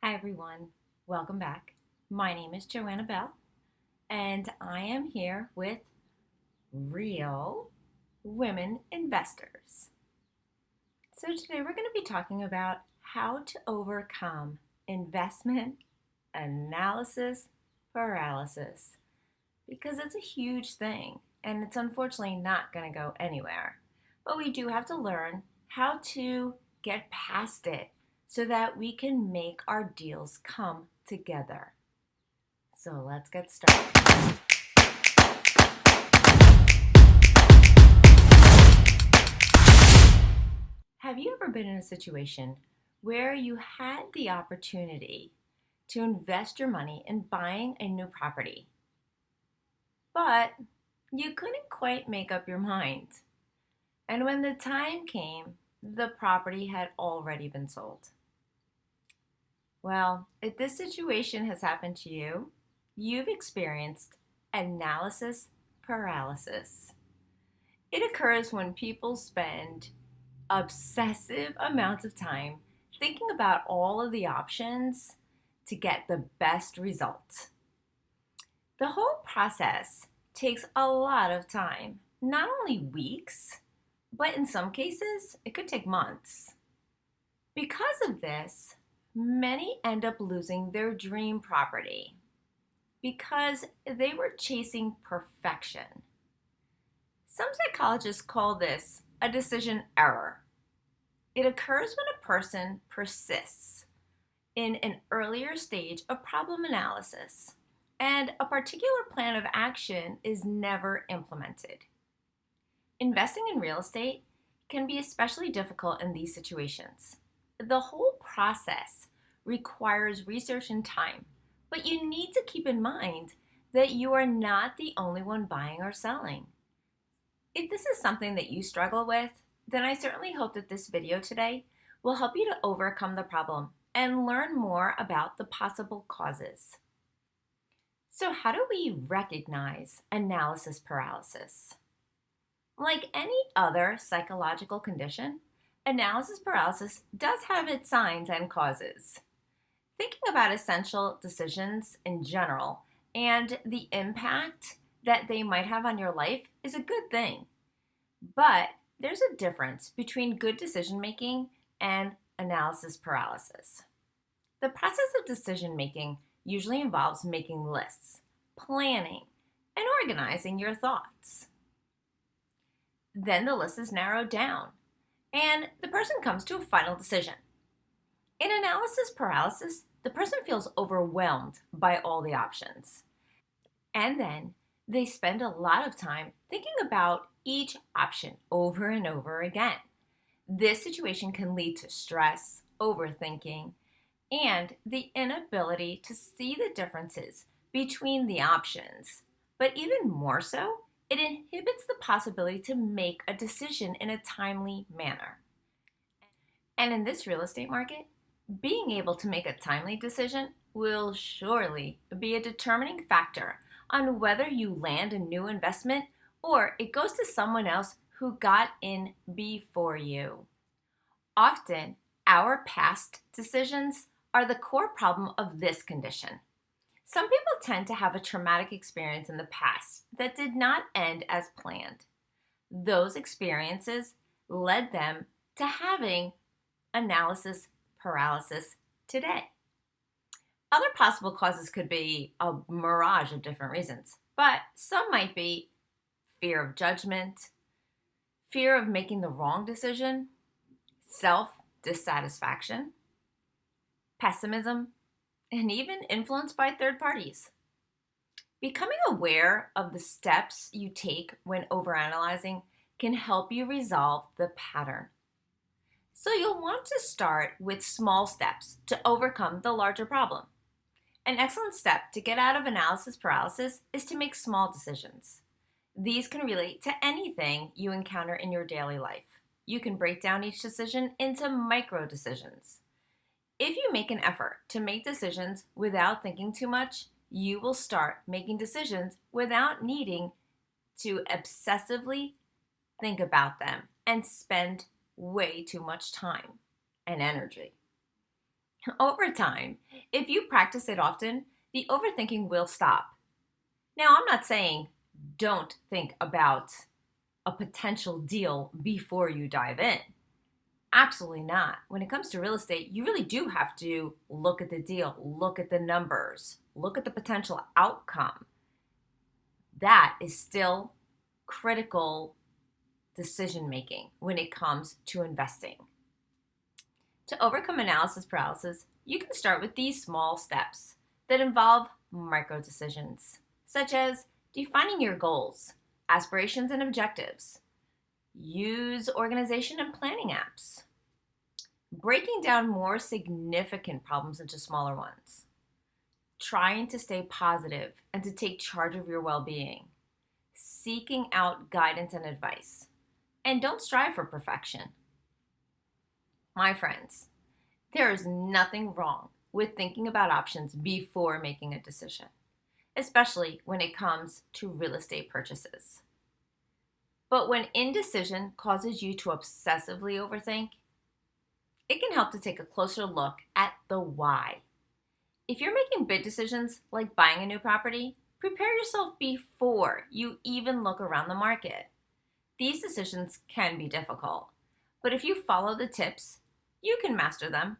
Hi everyone, welcome back. My name is Joanna Bell, and I am here with real women investors. So today we're going to be talking about how to overcome investment analysis paralysis because it's a huge thing and it's unfortunately not going to go anywhere. But we do have to learn how to get past it so that we can make our deals come together. So let's get started. Have you ever been in a situation where you had the opportunity to invest your money in buying a new property, but you couldn't quite make up your mind? And when the time came, the property had already been sold. Well, if this situation has happened to you, you've experienced analysis paralysis. It occurs when people spend obsessive amounts of time thinking about all of the options to get the best result. The whole process takes a lot of time, not only weeks, but in some cases, it could take months. Because of this, many end up losing their dream property because they were chasing perfection. Some psychologists call this a decision error. It occurs when a person persists in an earlier stage of problem analysis and a particular plan of action is never implemented. Investing in real estate can be especially difficult in these situations. The whole process requires research and time, but you need to keep in mind that you are not the only one buying or selling. If this is something that you struggle with, then I certainly hope that this video today will help you to overcome the problem and learn more about the possible causes. So how do we recognize analysis paralysis? Like any other psychological condition, analysis paralysis does have its signs and causes. Thinking about essential decisions in general and the impact that they might have on your life is a good thing. But there's a difference between good decision making and analysis paralysis. The process of decision making usually involves making lists, planning, and organizing your thoughts. Then the list is narrowed down, and the person comes to a final decision. In analysis paralysis, the person feels overwhelmed by all the options. And then they spend a lot of time thinking about each option over and over again. This situation can lead to stress, overthinking, and the inability to see the differences between the options. But even more so, it inhibits the possibility to make a decision in a timely manner. And in this real estate market, being able to make a timely decision will surely be a determining factor on whether you land a new investment or it goes to someone else who got in before you. Often, our past decisions are the core problem of this condition. Some people tend to have a traumatic experience in the past that did not end as planned. Those experiences led them to having analysis paralysis today. Other possible causes could be a mirage of different reasons, but some might be fear of judgment, fear of making the wrong decision, self-dissatisfaction, pessimism, and even influence by third parties. Becoming aware of the steps you take when overanalyzing can help you resolve the pattern. So you'll want to start with small steps to overcome the larger problem. An excellent step to get out of analysis paralysis is to make small decisions. These can relate to anything you encounter in your daily life. You can break down each decision into micro decisions. If you make an effort to make decisions without thinking too much, you will start making decisions without needing to obsessively think about them and spend way too much time and energy. Over time, if you practice it often, the overthinking will stop. Now, I'm not saying don't think about a potential deal before you dive in. Absolutely not. When it comes to real estate, you really do have to look at the deal, look at the numbers, look at the potential outcome. That is still critical decision making when it comes to investing. To overcome analysis paralysis, you can start with these small steps that involve micro decisions, such as defining your goals, aspirations, and objectives. Use organization and planning apps. Breaking down more significant problems into smaller ones. Trying to stay positive and to take charge of your well being. Seeking out guidance and advice. And don't strive for perfection. My friends, there is nothing wrong with thinking about options before making a decision, especially when it comes to real estate purchases. But when indecision causes you to obsessively overthink, it can help to take a closer look at the why. If you're making big decisions like buying a new property, prepare yourself before you even look around the market. These decisions can be difficult, but if you follow the tips, you can master them.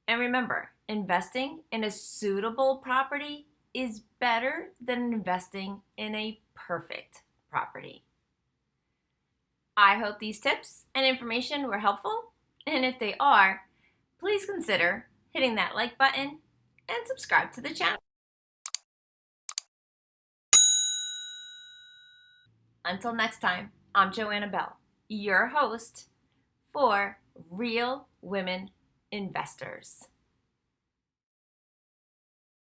And remember, investing in a suitable property is better than investing in a perfect property. I hope these tips and information were helpful, and if they are, please consider hitting that like button and subscribe to the channel. Until next time, I'm Joanna Bell, your host for Real Women Investors.